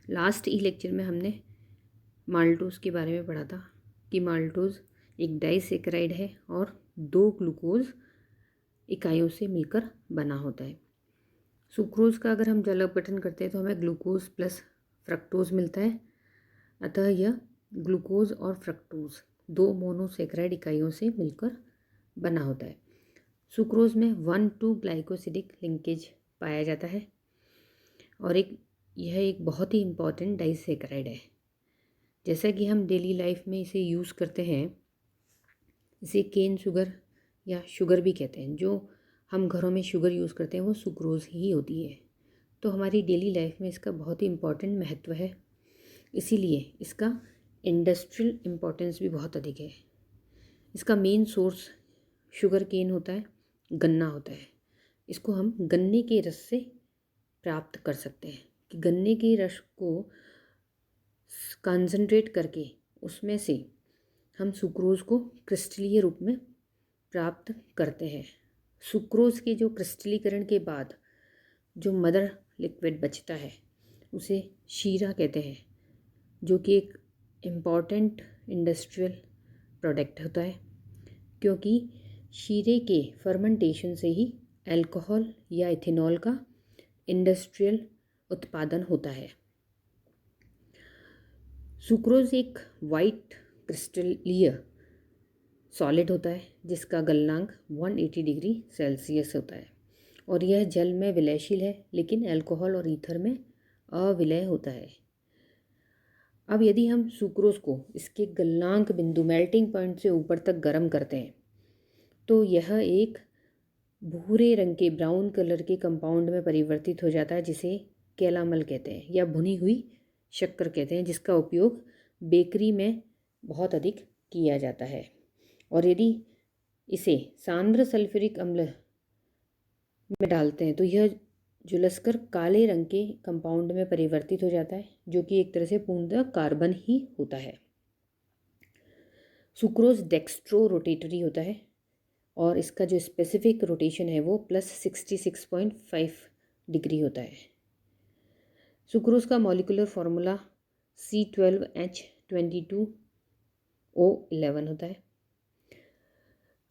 Last ई lecture में हमने maltose के बारे में पढ़ा था कि माल्टोज़ एक डाइसैकेराइड है और 2 ग्लूकोज इकाइयों से मिलकर बना होता है। सुक्रोज़ का अगर हम जल अपघटन करते हैं तो हमें ग्लूकोज प्लस फ्रक्टोज़ मिलता है। अतः यह ग्लूकोज और फ्रक्टोज़ 2 मोनोसैकेराइड इकाइयों से मिलकर बना होता है। सुक्रोज़ में 1,2 ग्लाइकोसिडिक लिंकेज पाया जाता है और यह एक बहुत ही इम्पॉर्टेंट डाइसैकेराइड है। जैसा कि हम डेली लाइफ में इसे यूज़ करते हैं, इसे केन शुगर या शुगर भी कहते हैं। जो हम घरों में शुगर यूज़ करते हैं वो सुक्रोज़ ही होती है। तो हमारी डेली लाइफ में इसका बहुत ही इम्पॉर्टेंट महत्व है, इसीलिए इसका इंडस्ट्रियल इम्पोर्टेंस भी बहुत अधिक है। इसका मेन सोर्स शुगर केन होता है, गन्ना होता है। इसको हम गन्ने के रस से प्राप्त कर सकते हैं कि गन्ने के रस को कंसंट्रेट करके उसमें से हम सुक्रोज़ को क्रिस्टलीय रूप में प्राप्त करते हैं। सुक्रोज़ के जो क्रिस्टलीकरण के बाद जो मदर लिक्विड बचता है उसे शीरा कहते हैं, जो कि एक इम्पॉर्टेंट इंडस्ट्रियल प्रोडक्ट होता है, क्योंकि शीरे के फर्मेंटेशन से ही अल्कोहल या इथेनॉल का इंडस्ट्रियल उत्पादन होता है। सुक्रोज़ एक वाइट क्रिस्टलीय सॉलिड होता है जिसका गलनांक 180 डिग्री सेल्सियस होता है और यह जल में विलयशील है, लेकिन अल्कोहल और ईथर में अविलय होता है। अब यदि हम सुक्रोज़ को इसके गलनांक बिंदु मेल्टिंग पॉइंट से ऊपर तक गर्म करते हैं तो यह एक भूरे रंग के ब्राउन कलर के कंपाउंड में परिवर्तित हो जाता है, जिसे कैलामल कहते हैं या भुनी हुई शक्कर कहते हैं, जिसका उपयोग बेकरी में बहुत अधिक किया जाता है। और यदि इसे सांद्र सल्फ्यूरिक अम्ल में डालते हैं तो यह झुलसकर काले रंग के कंपाउंड में परिवर्तित हो जाता है, जो कि एक तरह से पूर्णतः कार्बन ही होता है। सुक्रोज़ डेक्स्ट्रो रोटेटरी होता है और इसका जो स्पेसिफिक रोटेशन है वो +66.5 डिग्री होता है। सुक्रोज़ का मॉलिक्यूलर फार्मूला C12H22O11 होता है।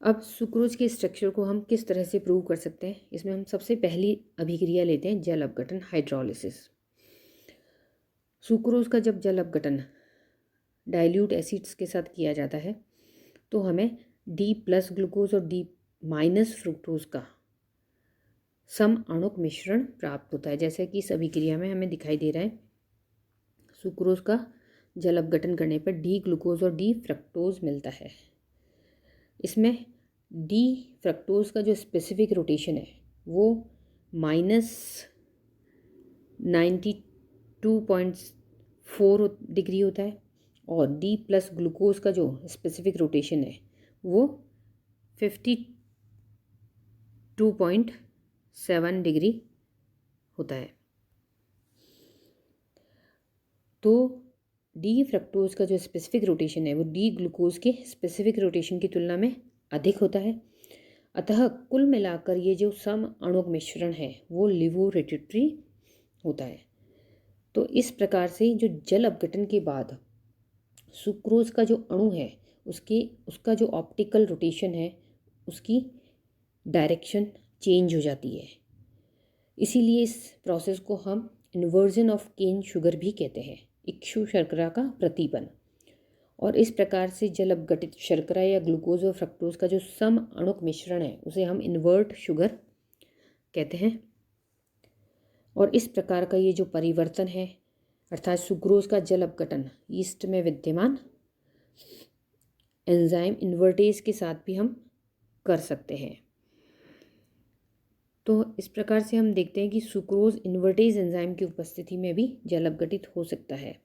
अब सुक्रोज़ के स्ट्रक्चर को हम किस तरह से प्रूव कर सकते हैं, इसमें हम सबसे पहली अभिक्रिया लेते हैं जल अपघटन, हाइड्रोलिसिस। सुक्रोज़ का जब जल अपघटन डाइल्यूट एसिड्स के साथ किया जाता है तो हमें D+ ग्लूकोज और D- फ्रुक्टोज का सम आणुक मिश्रण प्राप्त होता है, जैसे कि इस अभिक्रिया में हमें दिखाई दे रहा है। सुक्रोज़ का जल अपघटन करने पर D ग्लूकोज और D फ्रक्टोज मिलता है। इसमें D फ्रक्टोज का जो स्पेसिफिक रोटेशन है वो -92.4 डिग्री होता है और D+ ग्लूकोज का जो स्पेसिफिक रोटेशन है वो 52.7 डिग्री होता है। तो डी फ्रक्टोज का जो स्पेसिफिक रोटेशन है वो डी ग्लूकोज के स्पेसिफिक रोटेशन की तुलना में अधिक होता है। अतः कुल मिलाकर ये जो सम आणुक मिश्रण है वो लिवोरेटेटरी होता है। तो इस प्रकार से जो जल अपघटन के बाद सुक्रोज का जो अणु है उसका जो ऑप्टिकल रोटेशन है उसकी डायरेक्शन चेंज हो जाती है। इसीलिए इस प्रोसेस को हम इन्वर्जन ऑफ केन शुगर भी कहते हैं, इक्षु शर्करा का प्रतिपन। और इस प्रकार से जल अपघटित शर्करा या ग्लूकोज और फ्रक्टोज का जो सम आणुक मिश्रण है उसे हम इन्वर्ट शुगर कहते हैं। और इस प्रकार का ये जो परिवर्तन है अर्थात सुक्रोज का जल अपघटन ईस्ट में विद्यमान एंजाइम इन्वर्टेज के साथ भी हम कर सकते हैं। तो इस प्रकार से हम देखते हैं कि सुक्रोज इन्वर्टेज एंजाइम की उपस्थिति में भी जल अपघटित हो सकता है।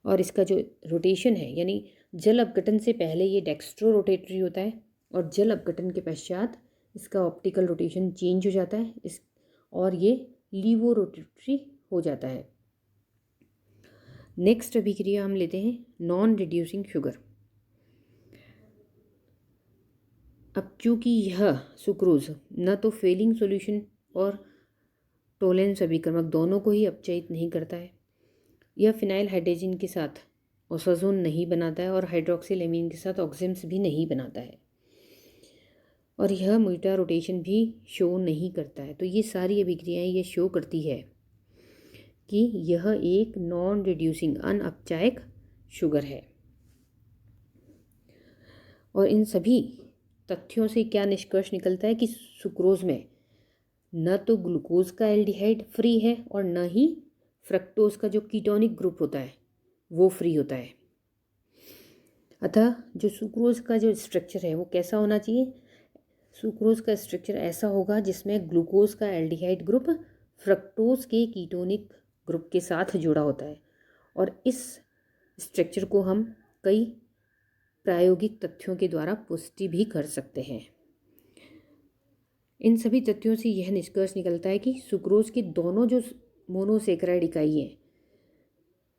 और इसका जो रोटेशन है यानी जल अपघटन से पहले ये डेक्स्ट्रो रोटेटरी होता है और जल अपघटन के पश्चात इसका ऑप्टिकल रोटेशन चेंज हो जाता है और ये लीवो रोटेटरी हो जाता है। नेक्स्ट अभिक्रिया हम लेते हैं नॉन रिड्यूसिंग शुगर। अब चूँकि यह सुक्रोज न तो फेलिंग सॉल्यूशन और टोलेंस अभिक्रमक दोनों को ही अपचयित नहीं करता है, यह फिनाइल हाइड्रोजन के साथ ओसाजोन नहीं बनाता है और हाइड्रोक्सिल एमीन के साथ ऑक्सिम्स भी नहीं बनाता है, और यह म्यूटा रोटेशन भी शो नहीं करता है। तो ये सारी अभिक्रियाएं ये शो करती है कि यह एक नॉन रिड्यूसिंग अनअपचायक शुगर है। और इन सभी तथ्यों से क्या निष्कर्ष निकलता है कि सुक्रोज में न तो ग्लूकोज का एल्डिहाइड फ्री है और न ही फ्रक्टोज का जो कीटोनिक ग्रुप होता है वो फ्री होता है। अतः जो सुक्रोज का जो स्ट्रक्चर है वो कैसा होना चाहिए? सुक्रोज का स्ट्रक्चर ऐसा होगा जिसमें ग्लूकोज का एल्डिहाइड ग्रुप फ्रक्टोज के कीटोनिक ग्रुप के साथ जुड़ा होता है। और इस स्ट्रक्चर को हम कई प्रायोगिक तथ्यों के द्वारा पुष्टि भी कर सकते हैं। इन सभी तथ्यों से यह निष्कर्ष निकलता है कि सुक्रोज के दोनों जो मोनोसेक्राइड इकाई हैं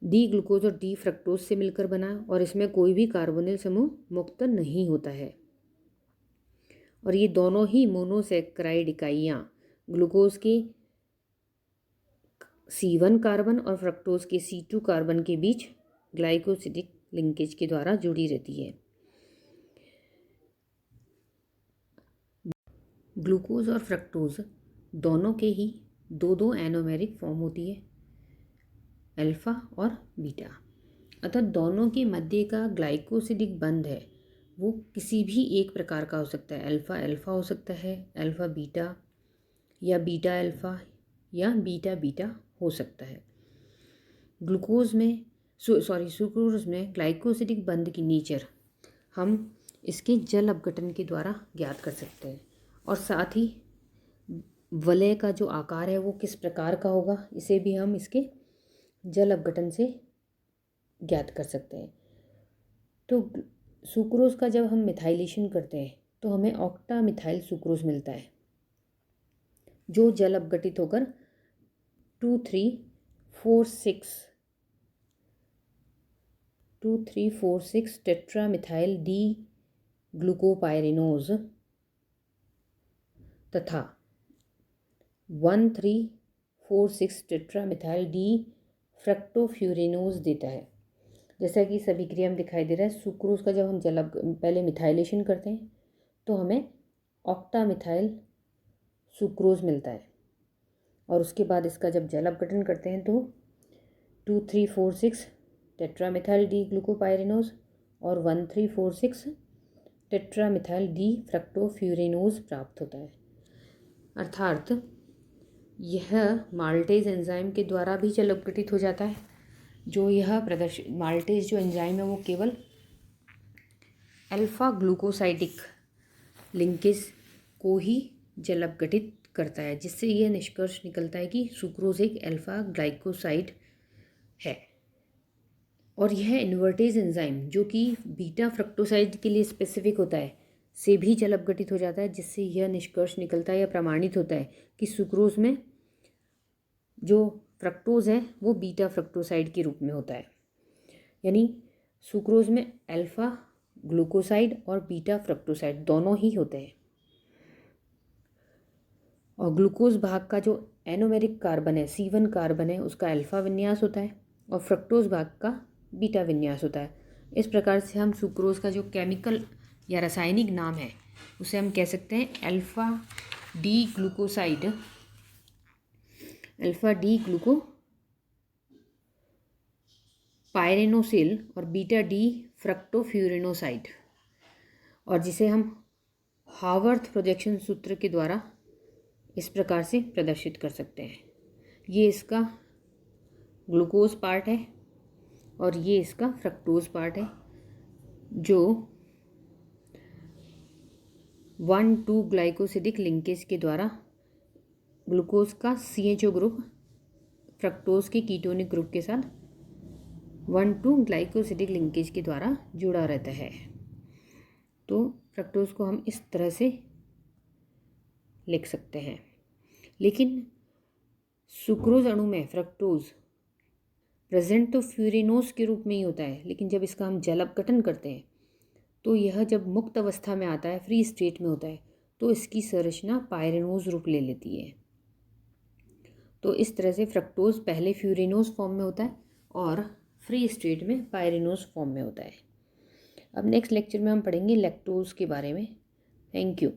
डी ग्लूकोज और डी फ्रक्टोज से मिलकर बना, और इसमें कोई भी कार्बोनिल समूह मुक्त नहीं होता है। और ये दोनों ही मोनोसेक्राइड इकाइयाँ ग्लूकोज के C1 कार्बन और फ्रक्टोज के C2 कार्बन के बीच ग्लाइकोसिडिक लिंकेज के द्वारा जुड़ी रहती है। ग्लूकोज और फ्रक्टोज दोनों के ही दो दो एनोमेरिक फॉर्म होती है, अल्फा और बीटा। अतः दोनों के मध्य का ग्लाइकोसिडिक बंध है वो किसी भी एक प्रकार का हो सकता है। अल्फा अल्फा हो सकता है, अल्फा बीटा, या बीटा अल्फा, या बीटा बीटा हो सकता है। ग्लूकोज में सुक्रोज में ग्लाइकोसिडिक बंध की नेचर हम इसके जल अपघटन के द्वारा ज्ञात कर सकते हैं, और साथ ही वलय का जो आकार है वो किस प्रकार का होगा इसे भी हम इसके जल अपघटन से ज्ञात कर सकते हैं। तो सुक्रोज का जब हम मिथाइलेशन करते हैं तो हमें ऑक्टा मिथाइल सुक्रोज मिलता है जो जल अपघटित होकर 2,3,4,6 टेट्रा मिथाइल डी ग्लूकोपाइरिनोज तथा 1,3,4,6 टेट्रा मिथाइल डी फ्रक्टोफ्यूरिनोज देता है। जैसा कि सभी क्रिया में दिखाई दे रहा है, सुक्रोज का जब हम पहले मिथाइलेशन करते हैं तो हमें ऑक्टा मिथाइल सुक्रोज मिलता है, और उसके बाद इसका जब जल अपघटन करते हैं तो 2,3,4,6 टेट्रामिथाइल डी ग्लूकोपाइरिनोज और 1,3,4,6 टेट्रामिथाइल डी फ्रक्टोफ्यूरिनोज प्राप्त होता है। अर्थात यह माल्टेज एंजाइम के द्वारा भी जल अपघटित हो जाता है। जो यह माल्टेज जो एंजाइम है वो केवल अल्फा ग्लूकोसाइडिक लिंकेज को ही जल अपघटित करता है, जिससे यह निष्कर्ष निकलता है कि सुक्रोज एक अल्फा ग्लाइकोसाइड है। और यह इन्वर्टेज एंजाइम जो कि बीटा फ्रक्टोसाइड के लिए स्पेसिफिक होता है से भी जल अपघटित हो जाता है, जिससे यह निष्कर्ष निकलता है या प्रमाणित होता है कि सुक्रोज में जो फ्रक्टोज है वो बीटा फ्रक्टोसाइड के रूप में होता है। यानी सुक्रोज में अल्फा ग्लूकोसाइड और बीटा फ्रक्टोसाइड दोनों ही होते हैं, और ग्लूकोज भाग का जो एनोमेरिक कार्बन है C1 कार्बन है उसका अल्फा विन्यास होता है, और फ्रक्टोज भाग का बीटा विन्यास होता है। इस प्रकार से हम सुक्रोज का जो केमिकल या रासायनिक नाम है उसे हम कह सकते हैं alpha D glucoside, alpha D glucopyranosyl और बीटा डी फ्रक्टोफ्यूरिनोसाइड, और जिसे हम हावर्थ प्रोजेक्शन सूत्र के द्वारा इस प्रकार से प्रदर्शित कर सकते हैं। ये इसका ग्लूकोज पार्ट है और ये इसका फ्रक्टोज पार्ट है, जो 1,2 ग्लाइकोसिडिक लिंकेज के द्वारा ग्लूकोज का CHO ग्रुप फ्रक्टोज के कीटोनिक ग्रुप के साथ 1,2 ग्लाइकोसिडिक लिंकेज के द्वारा जुड़ा रहता है। तो फ्रक्टोज को हम इस तरह से लिख सकते हैं। लेकिन सुक्रोज अणु में फ्रक्टोज प्रेजेंट तो फ्यूरिनोज के रूप में ही होता है, लेकिन जब इसका हम जल अपघटन करते हैं तो यह जब मुक्त अवस्था में आता है, फ्री स्टेट में होता है, तो इसकी संरचना पायरेनोज रूप ले लेती है। तो इस तरह से फ्रक्टोज पहले फ्यूरिनोज फॉर्म में होता है और फ्री स्टेट में पायरिनोस फॉर्म में होता है। अब नेक्स्ट लेक्चर में हम पढ़ेंगे लैक्टोज के बारे में। Thank you.